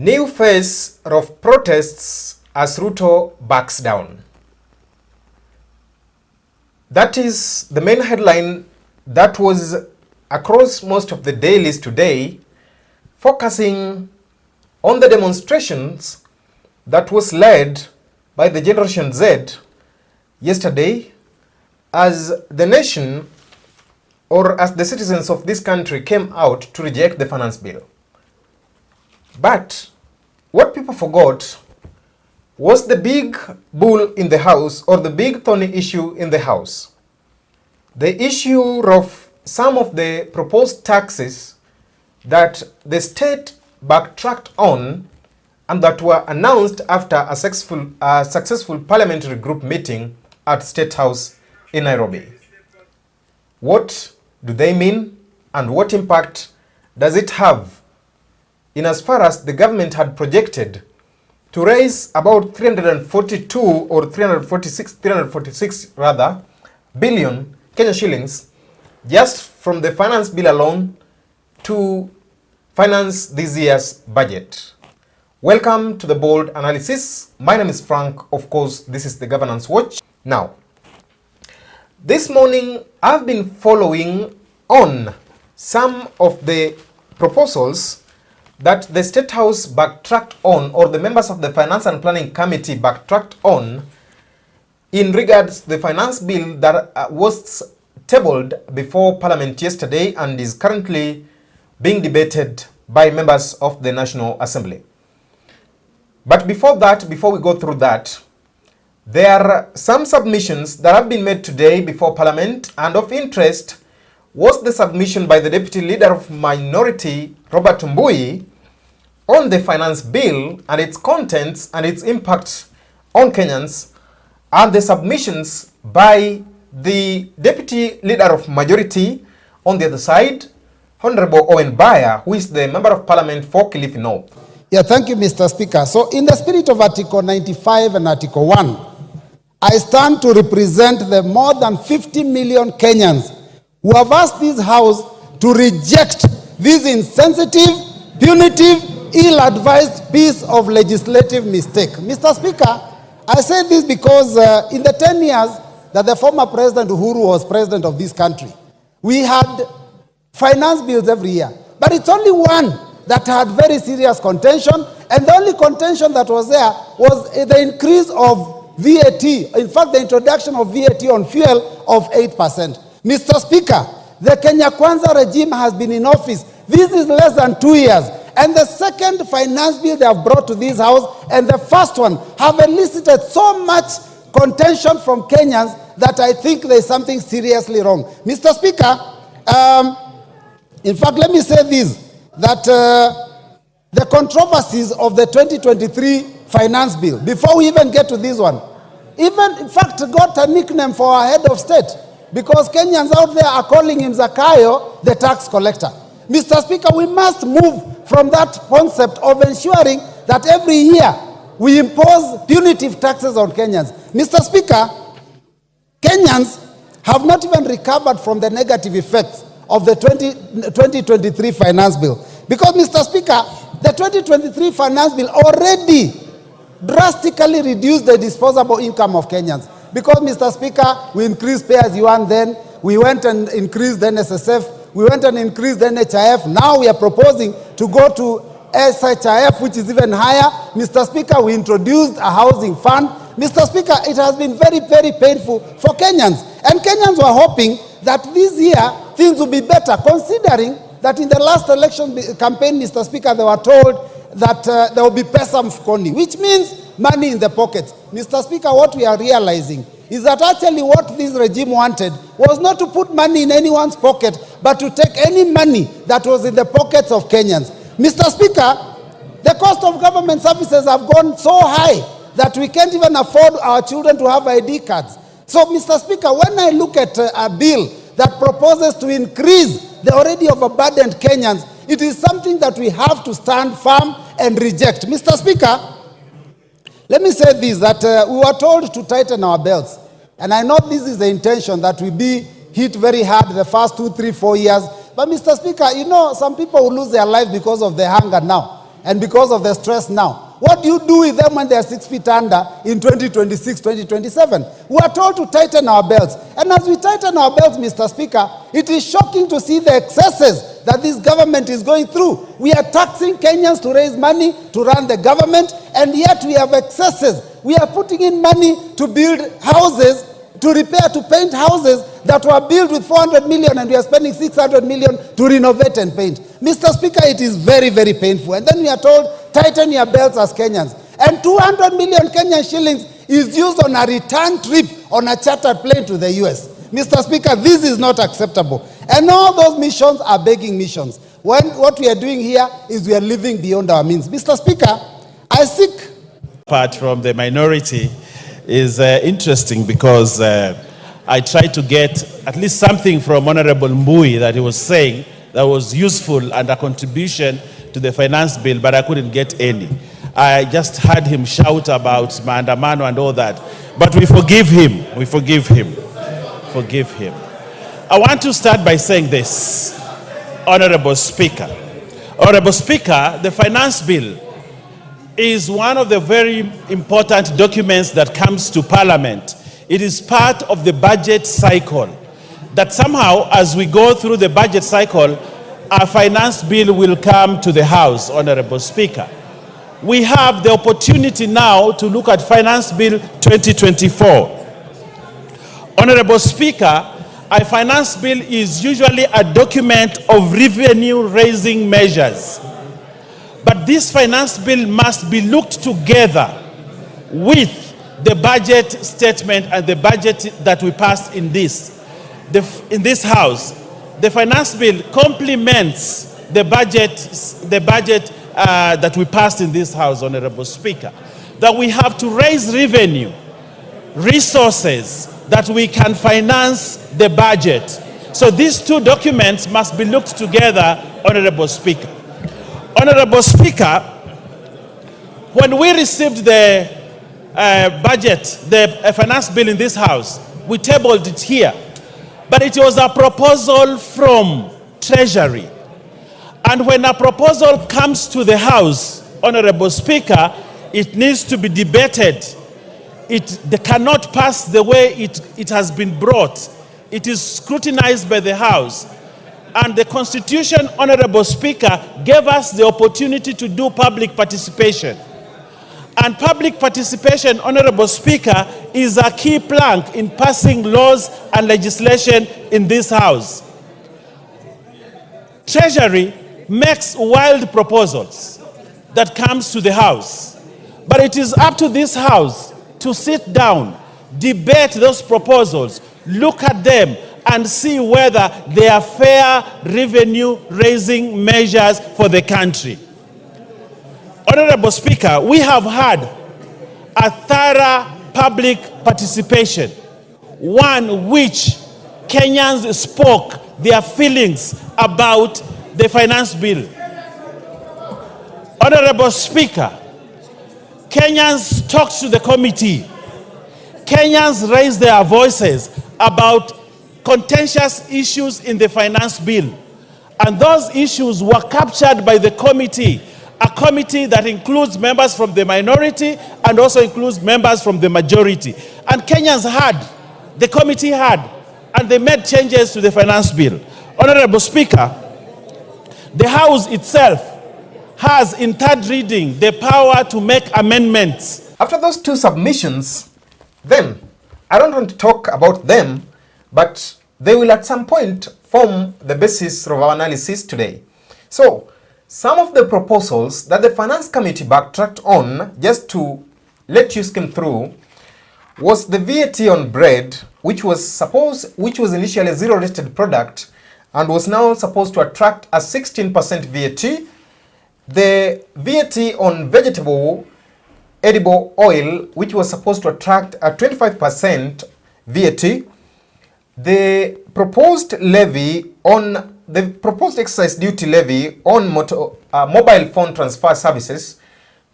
New phase of protests as Ruto backs down. That is the main headline that was across most of the dailies today, focusing on the demonstrations that was led by the Generation Z yesterday as the nation or as the citizens of this country came out to reject the finance bill. But what people forgot was the big bull in the house, or the big thorny issue in the house. The issue of some of the proposed taxes that the state backtracked on and that were announced after a successful parliamentary group meeting at Statehouse in Nairobi. What do they mean, and what impact does it have in as far as the government had projected to raise about 342 or 346 rather billion Kenya shillings just from the finance bill alone to finance this year's budget? Welcome to the Bold Analysis. My name is Frank. Of course, this is the Governance Watch. Now, this morning I've been following on some of the proposals that the State House backtracked on, or the members of the Finance and Planning Committee backtracked on, in regards to the finance bill that was tabled before Parliament yesterday and is currently being debated by members of the National Assembly. But before we go through that, there are some submissions that have been made today before Parliament, and of interest was the submission by the Deputy Leader of Minority, Robert Mbui, on the finance bill and its contents and its impact on Kenyans, and the submissions by the Deputy Leader of Majority on the other side, Honorable Owen Baya, who is the Member of Parliament for Kilifi North. Yeah, thank you, Mr. Speaker. So in the spirit of Article 95 and Article 1, I stand to represent the more than 50 million Kenyans who have asked this House to reject this insensitive, punitive, ill-advised piece of legislative mistake. Mr. Speaker, I say this because in the 10 years that the former President Uhuru was president of this country, we had finance bills every year. But it's only one that had very serious contention, and the only contention that was there was the increase of VAT. In fact, the introduction of VAT on fuel of 8%. Mr. Speaker, the Kenya Kwanza regime has been in office. This is less than 2 years. And the second finance bill they have brought to this House and the first one have elicited so much contention from Kenyans that I think there is something seriously wrong. Mr. Speaker, in fact, let me say this, that the controversies of the 2023 finance bill, before we even get to this one, even in fact got a nickname for our head of state, because Kenyans out there are calling him Zakayo, the tax collector. Mr. Speaker, we must move from that concept of ensuring that every year we impose punitive taxes on Kenyans. Mr. Speaker, Kenyans have not even recovered from the negative effects of the 2023 finance bill. Because, Mr. Speaker, the 2023 finance bill already drastically reduced the disposable income of Kenyans. Because, Mr. Speaker, we increased pay as you earn then, we went and increased the NSSF, we went and increased the NHIF. Now we are proposing to go to SHIF, which is even higher. Mr. Speaker, we introduced a housing fund. Mr. Speaker, it has been very, very painful for Kenyans. And Kenyans were hoping that this year things will be better, considering that in the last election campaign, Mr. Speaker, they were told that there will be pesa mfukoni, which means money in the pockets. Mr. Speaker, what we are realizing is that actually what this regime wanted was not to put money in anyone's pocket, but to take any money that was in the pockets of Kenyans. Mr. Speaker, the cost of government services have gone so high that we can't even afford our children to have ID cards. So, Mr. Speaker, when I look at a bill that proposes to increase the already overburdened Kenyans, it is something that we have to stand firm and reject. Mr. Speaker, let me say this, that we were told to tighten our belts. And I know this is the intention, that we be hit very hard the first 2, 3, 4 years. But Mr. Speaker, you know, some people will lose their life because of the hunger now. and because of the stress now. What do you do with them when they are 6 feet under in 2026, 2027? We are told to tighten our belts. And as we tighten our belts, Mr. Speaker, it is shocking to see the excesses that this government is going through. We are taxing Kenyans to raise money to run the government, and yet we have excesses. We are putting in money to build houses, to repair, to paint houses that were built with 400 million, and we are spending 600 million to renovate and paint. Mr. Speaker, it is very, very painful. And then we are told, tighten your belts as Kenyans. And 200 million Kenyan shillings is used on a return trip on a chartered plane to the US. Mr. Speaker, this is not acceptable. And all those missions are begging missions. What we are doing here is we are living beyond our means. Mr. Speaker, I seek... Apart from the minority is interesting because I tried to get at least something from Honorable Mbui that he was saying that was useful and a contribution to the finance bill, but I couldn't get any. I just heard him shout about maandamano and all that. But we forgive him. We forgive him. Forgive him. I want to start by saying this, Honorable Speaker. Honorable Speaker, the finance bill is one of the very important documents that comes to Parliament. It is part of the budget cycle. That somehow, as we go through the budget cycle, our finance bill will come to the House, Honorable Speaker. We have the opportunity now to look at Finance Bill 2024. Honorable Speaker, a finance bill is usually a document of revenue-raising measures. But this finance bill must be looked together with the budget statement and the budget that we passed in this House. The finance bill complements the budget that we passed in this House, Honorable Speaker. That we have to raise revenue, resources, that we can finance the budget. So these two documents must be looked together, Honorable Speaker. Honorable Speaker, when we received the the finance bill in this House, we tabled it here. But it was a proposal from Treasury. And when a proposal comes to the House, Honorable Speaker, it needs to be debated. They cannot pass the way it has been brought. It is scrutinized by the House. And the Constitution, Honorable Speaker, gave us the opportunity to do public participation. And public participation, Honorable Speaker, is a key plank in passing laws and legislation in this House. Treasury makes wild proposals that comes to the House. But it is up to this House to sit down, debate those proposals, look at them, and see whether they are fair revenue-raising measures for the country. Honorable Speaker, we have had a thorough public participation, one which Kenyans spoke their feelings about the finance bill. Honorable Speaker, Kenyans talked to the committee. Kenyans raised their voices about contentious issues in the finance bill. And those issues were captured by the committee, a committee that includes members from the minority and also includes members from the majority. And Kenyans had, the committee had, and they made changes to the finance bill. Honorable Speaker, the House itself has in third reading the power to make amendments. After those two submissions, then I don't want to talk about them, but they will at some point form the basis of our analysis today. So, some of the proposals that the Finance Committee backtracked on, just to let you skim through, was the VAT on bread, which was initially a zero-rated product and was now supposed to attract a 16% VAT. The VAT on vegetable edible oil, which was supposed to attract a 25% VAT. The proposed excise duty levy on mobile phone transfer services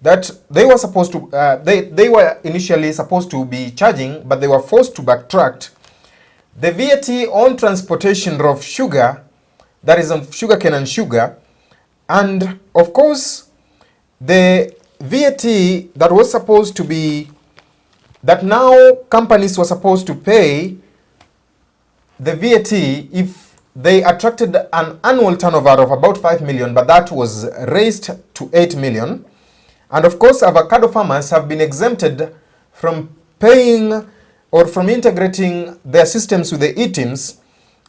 that they were supposed to, they were initially supposed to be charging, but they were forced to backtrack. The VAT on transportation of sugar, that is on sugarcane and sugar, and of course, the VAT that was supposed to be, that now companies were supposed to pay the VAT if they attracted an annual turnover of about 5 million, but that was raised to 8 million. And of course, avocado farmers have been exempted from paying or from integrating their systems with the UDA,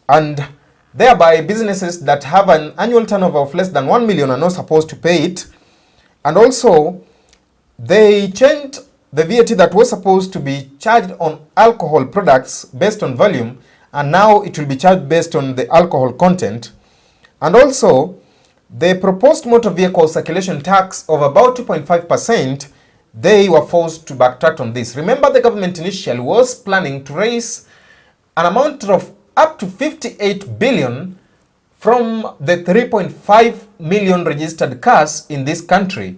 and thereby businesses that have an annual turnover of less than 1 million are not supposed to pay it. And also, they changed the VAT that was supposed to be charged on alcohol products based on volume, and now it will be charged based on the alcohol content. And also, the proposed motor vehicle circulation tax of about 2.5%, they were forced to backtrack on this. Remember, the government initially was planning to raise an amount of up to 58 billion from the 3.5 million registered cars in this country,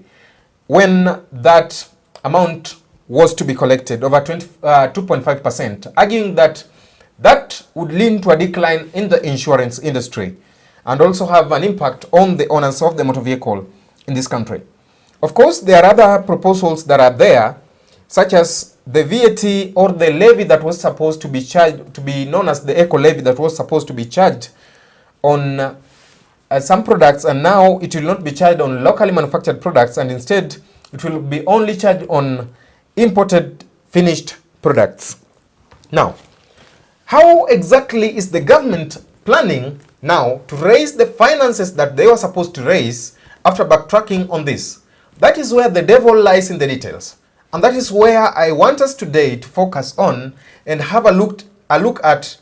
when that amount was to be collected over 2.5%, arguing that that would lead to a decline in the insurance industry and also have an impact on the owners of the motor vehicle in this country. Of course, there are other proposals that are there, such as the VAT or the levy that was supposed to be charged, to be known as the eco levy, that was supposed to be charged on some products, and now it will not be charged on locally manufactured products, and instead it will be only charged on imported finished products. Now, how exactly is the government planning now to raise the finances that they were supposed to raise after backtracking on this? That is where the devil lies in the details. And that is where I want us today to focus on and have a look at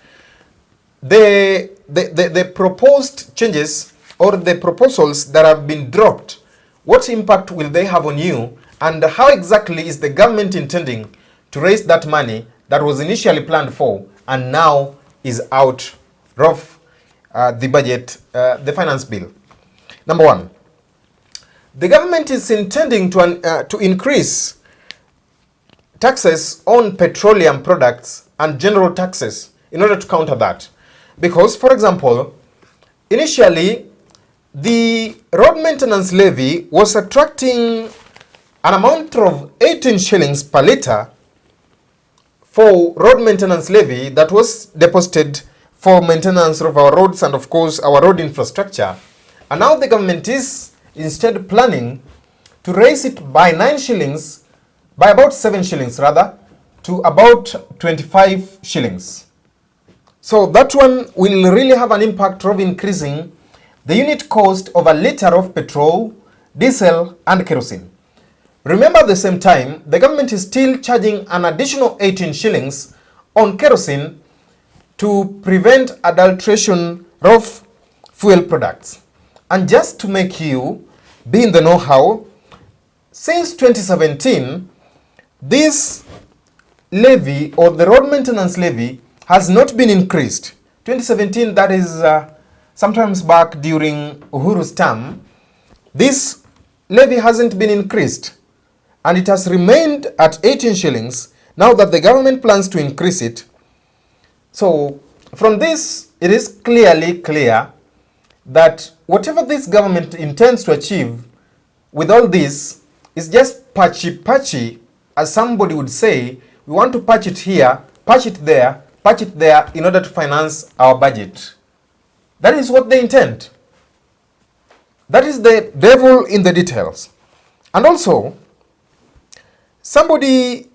the proposed changes or the proposals that have been dropped. What impact will they have on you, and how exactly is the government intending to raise that money that was initially planned for and now is out of the budget, the finance bill? Number one, the government is intending to increase taxes on petroleum products and general taxes in order to counter that. Because, for example, initially, the road maintenance levy was attracting an amount of 18 shillings per litre for road maintenance levy that was deposited for maintenance of our roads and, of course, our road infrastructure. And now the government is instead planning to raise it by 9 shillings, by about 7 shillings rather, to about 25 shillings. So that one will really have an impact of increasing the unit cost of a litre of petrol, diesel, and kerosene. Remember, at the same time, the government is still charging an additional 18 shillings on kerosene to prevent adulteration of fuel products. And just to make you be in the know-how, since 2017, this levy or the road maintenance levy has not been increased. 2017, that is sometimes back during Uhuru's term, this levy hasn't been increased, and it has remained at 18 shillings now that the government plans to increase it. So from this, it is clearly clear that whatever this government intends to achieve with all this is just patchy, as somebody would say. We want to patch it here, patch it there in order to finance our budget. That is what they intend. That is the devil in the details. And also, somebody,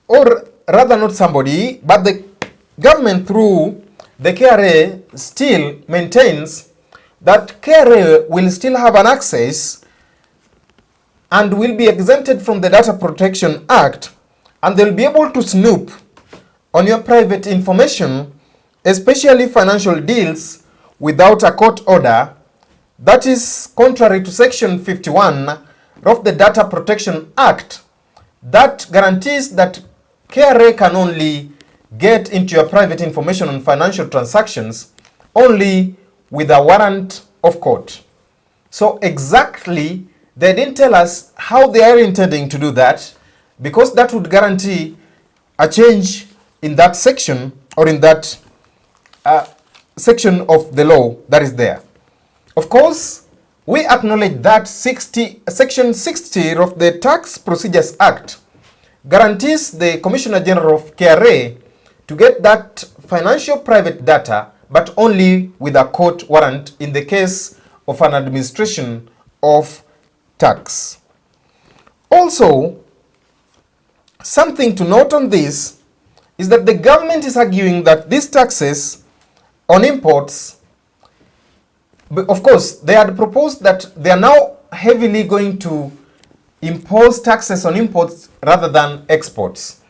or rather not somebody, but the government through the KRA still maintains that KRA will still have an access and will be exempted from the Data Protection Act, and they'll be able to snoop on your private information, especially financial deals, without a court order. That is contrary to Section 51 of the Data Protection Act, that guarantees that KRA can only get into your private information on financial transactions only with a warrant of court. So exactly, they didn't tell us how they are intending to do that, because that would guarantee a change in that section or in that section of the law that is there. Of course, we acknowledge that Section 60 of the Tax Procedures Act guarantees the Commissioner General of KRA to get that financial private data, but only with a court warrant in the case of an administration of tax. Also, something to note on this is that the government is arguing that these taxes on imports, of course, they had proposed that they are now heavily going to impose taxes on imports rather than exports.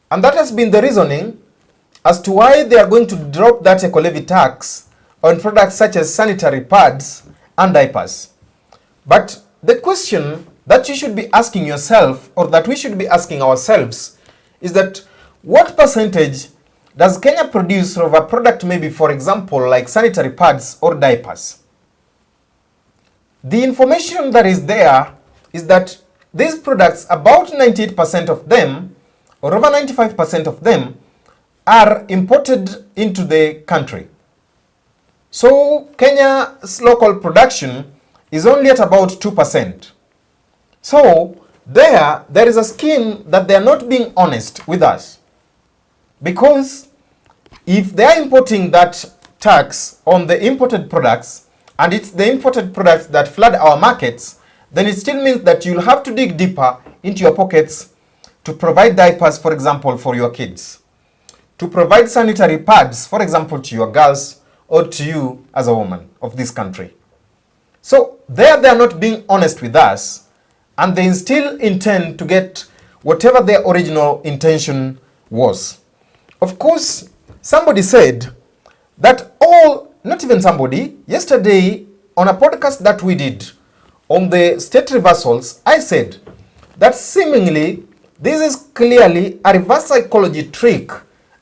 And that has been the reasoning as to why they are going to drop that eco-levy tax on products such as sanitary pads and diapers. But the question that you should be asking yourself, or that we should be asking ourselves, is that what percentage does Kenya produce of a product, maybe for example like sanitary pads or diapers? The information that is there is that these products, about 98% of them, or over 95% of them, are imported into the country. So Kenya's local production is only at about 2%. So there is a scheme that they are not being honest with us. Because if they are importing that tax on the imported products, and it's the imported products that flood our markets, then it still means that you'll have to dig deeper into your pockets to provide diapers, for example, for your kids, to provide sanitary pads, for example, to your girls or to you as a woman of this country. So there they are not being honest with us, and they still intend to get whatever their original intention was. Of course, somebody said that not even somebody, yesterday on a podcast that we did on the state reversals, I said that seemingly this is clearly a reverse psychology trick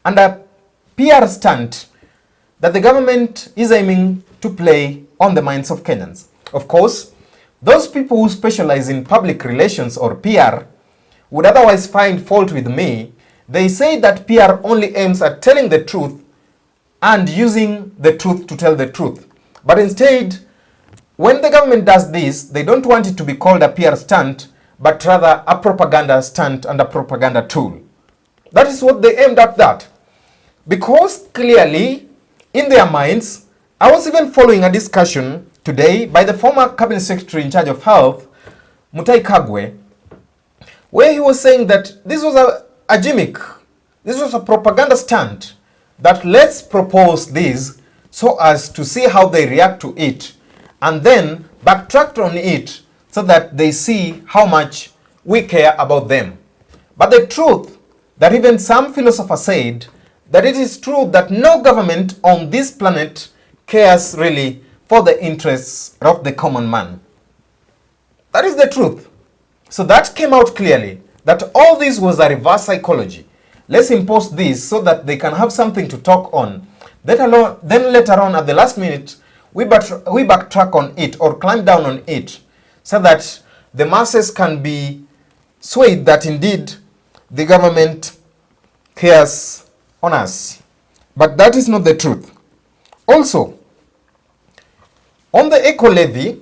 and a PR stunt that the government is aiming to play on the minds of Kenyans. Of course, those people who specialize in public relations or PR would otherwise find fault with me. They say that PR only aims at telling the truth and using the truth to tell the truth. But instead, when the government does this, they don't want it to be called a PR stunt, but rather a propaganda stunt and a propaganda tool. That is what they aimed at that. Because clearly, in their minds, I was even following a discussion today by the former cabinet secretary in charge of health, Mutahi Kagwe, where he was saying that this was a gimmick. This was a propaganda stunt, that let's propose this so as to see how they react to it, and then backtrack on it so that they see how much we care about them. But the truth that even some philosophers said that it is true that no government on this planet cares really for the interests of the common man. That is the truth. So that came out clearly, that all this was a reverse psychology. Let's impose this so that they can have something to talk on. Then later on at the last minute, we backtrack on it or climb down on it so that the masses can be swayed that indeed the government cares on us. But that is not the truth. Also, on the eco levy,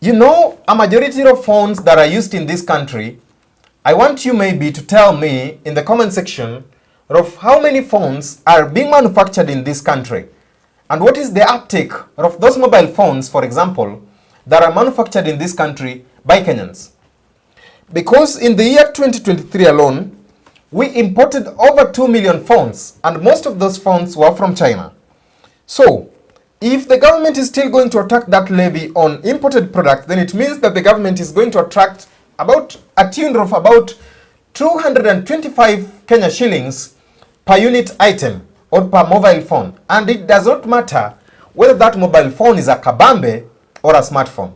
you know, a majority of phones that are used in this country, I want you maybe to tell me in the comment section of how many phones are being manufactured in this country, and what is the uptake of those mobile phones, for example, that are manufactured in this country by Kenyans. Because in the year 2023 alone, we imported over 2 million phones, and most of those phones were from China. So, if the government is still going to attack that levy on imported products, then it means that the government is going to attract about a tune of about 225 Kenya shillings per unit item or per mobile phone. And it does not matter whether that mobile phone is a kabambe or a smartphone.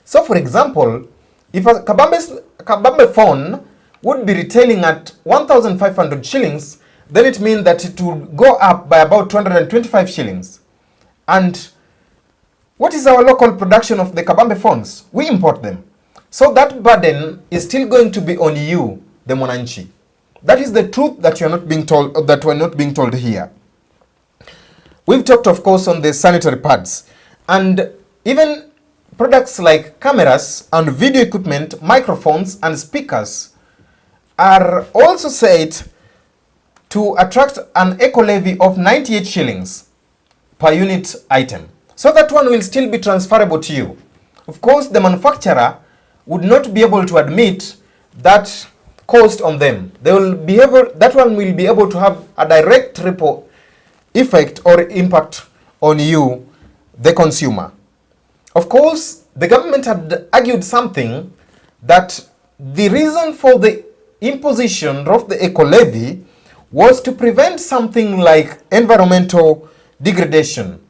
So for example, if a kabambe phone would be retailing at 1,500 shillings, then it means that it would go up by about 225 shillings. And what is our local production of the kabambe phones? We import them. So that burden is still going to be on you, the Mwananchi. That is the truth that you are not being told, or that we're not being told here. We've talked, of course, on the sanitary pads. And even products like cameras and video equipment, microphones and speakers are also said to attract an eco levy of 98 shillings per unit item. So that one will still be transferable to you. Of course, the manufacturer would not be able to admit that cost on them. They will be able, that one will be able to have a direct ripple effect or impact on you, the consumer. Of course, the government had argued something that the reason for the imposition of the eco levy was to prevent something like environmental degradation.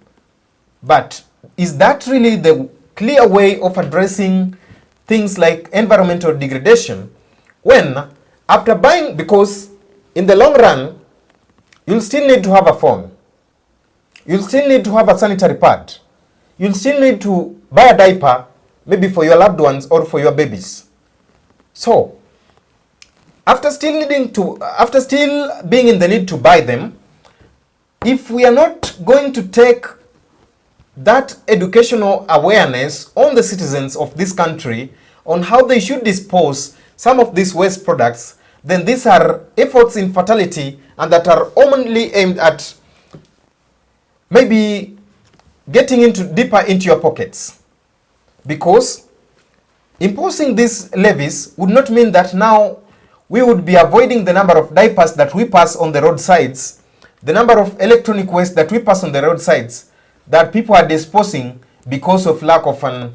But is that really the clear way of addressing things like environmental degradation when after buying, because in the long run, you'll still need to have a phone. You'll still need to have a sanitary pad. You'll still need to buy a diaper, maybe for your loved ones or for your babies. So, after still being in the need to buy them, if we are not going to take that educational awareness on the citizens of this country on how they should dispose some of these waste products, then these are efforts in fatality and that are only aimed at maybe getting deeper into your pockets. Because imposing these levies would not mean that now we would be avoiding the number of diapers that we pass on the roadsides, the number of electronic waste that we pass on the roadsides that people are disposing because of lack of an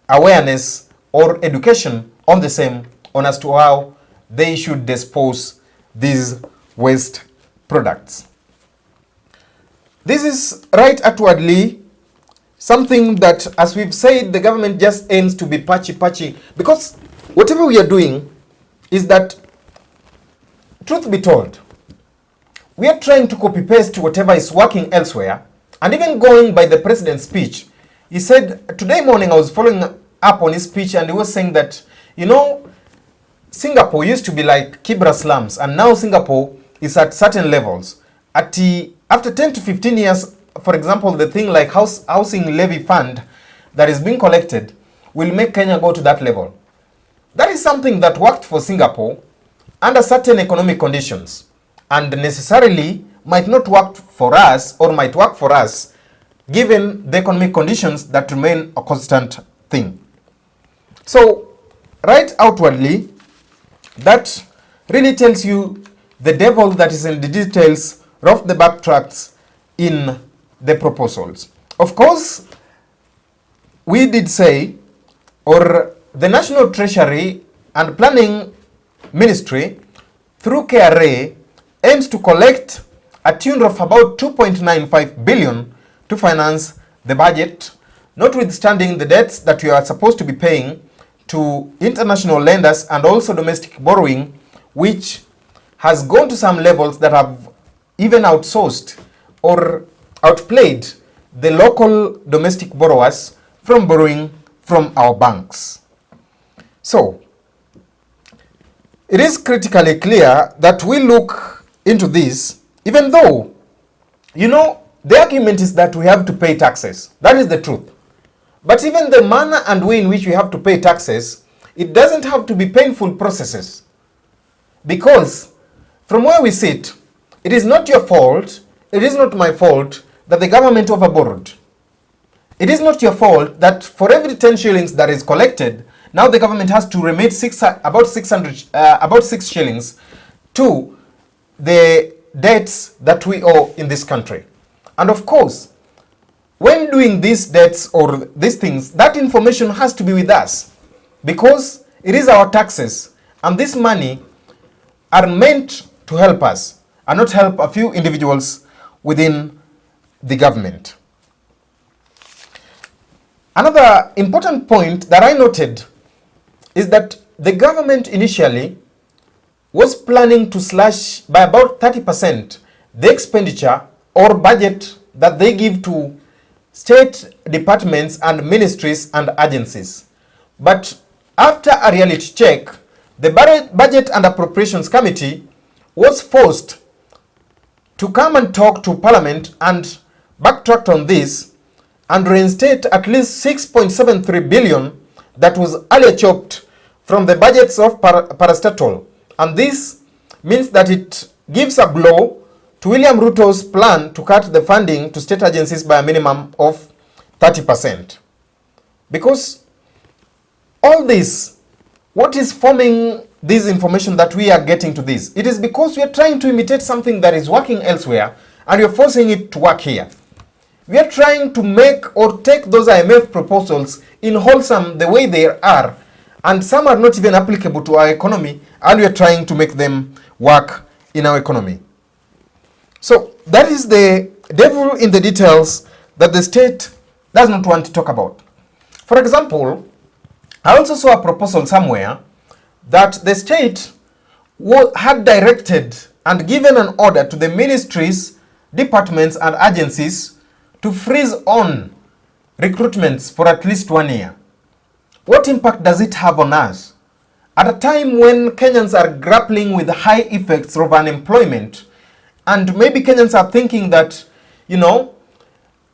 awareness or education on the same, on as to how they should dispose these waste products. This is right outwardly something that, as we've said, the government just aims to be patchy, because whatever we are doing is that, truth be told, we are trying to copy-paste whatever is working elsewhere. And even going by the president's speech, he said, today morning I was following up on his speech and he was saying that, you know, Singapore used to be like Kibra slums and now Singapore is at certain levels. After 10 to 15 years, for example, the thing like housing levy fund that is being collected will make Kenya go to that level. That is something that worked for Singapore under certain economic conditions and necessarily might not work for us or might work for us given the economic conditions that remain a constant thing. So, right outwardly, that really tells you the devil that is in the details of the backtracks in the proposals. Of course, we did say, or the National Treasury and Planning Ministry through KRA aims to collect a tune of about 2.95 billion to finance the budget, notwithstanding the debts that we are supposed to be paying to international lenders and also domestic borrowing, which has gone to some levels that have even outsourced or outplayed the local domestic borrowers from borrowing from our banks. So, it is critically clear that we look into this, even though, you know, the argument is that we have to pay taxes. That is the truth. But even the manner and way in which we have to pay taxes, it doesn't have to be painful processes. Because from where we sit, it is not your fault, it is not my fault that the government overborrowed. It is not your fault that for every 10 shillings that is collected, now the government has to remit about 6 shillings to the debts that we owe in this country. And of course, when doing these debts or these things, that information has to be with us because it is our taxes and this money are meant to help us and not help a few individuals within the government. Another important point that I noted is that the government initially was planning to slash by about 30% the expenditure or budget that they give to state departments and ministries and agencies. But after a reality check, the Budget and Appropriations Committee was forced to come and talk to Parliament and backtrack on this and reinstate at least 6.73 billion that was earlier chopped from the budgets of parastatal. And this means that it gives a blow to William Ruto's plan to cut the funding to state agencies by a minimum of 30%. Because all this, what is forming this information that we are getting to this? It is because we are trying to imitate something that is working elsewhere and we are forcing it to work here. We are trying to make or take those IMF proposals in wholesome the way they are, and some are not even applicable to our economy, and we are trying to make them work in our economy. So that is the devil in the details that the state does not want to talk about. For example, I also saw a proposal somewhere that the state had directed and given an order to the ministries, departments and agencies to freeze on recruitments for at least 1 year. What impact does it have on us? At a time when Kenyans are grappling with high effects of unemployment, and maybe Kenyans are thinking that, you know,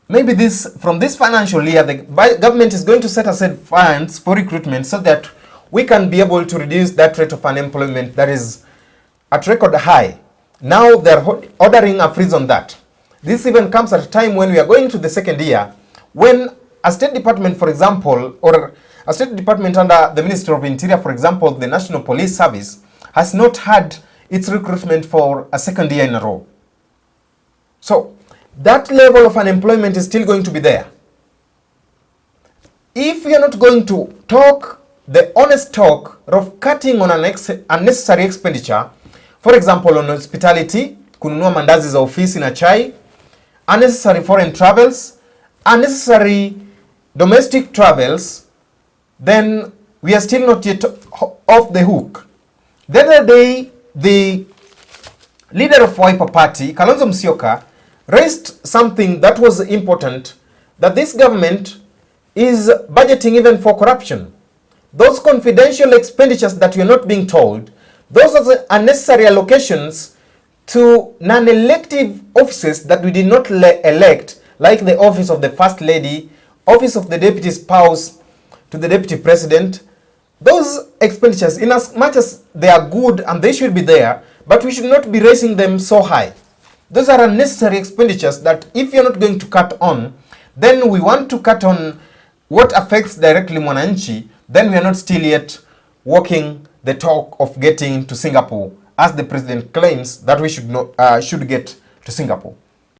maybe from this financial year, the government is going to set aside funds for recruitment so that we can be able to reduce that rate of unemployment that is at record high. Now they're ordering a freeze on that. This even comes at a time when we are going to the second year, when a state department, for example, or a state department under the Ministry of Interior, for example, the National Police Service, has not had its recruitment for a second year in a row. So that level of unemployment is still going to be there. If we are not going to talk the honest talk of cutting on unnecessary expenditure, for example, on hospitality, kununua mandazi za ofisi na chai, unnecessary foreign travels, unnecessary domestic travels, then we are still not yet off the hook. The other day, the leader of Wiper Party, Kalonzo Musyoka, raised something that was important, that this government is budgeting even for corruption. Those confidential expenditures that we are not being told, those are the unnecessary allocations to non-elective offices that we did not elect, like the office of the First Lady, office of the Deputy Spouse to the Deputy President. Those expenditures, in as much as they are good and they should be there, but we should not be raising them so high. Those are unnecessary expenditures that if you're not going to cut on, then we want to cut on what affects directly mwananchi, then we are not still yet walking the talk of getting to Singapore, as the president claims that we should get to Singapore.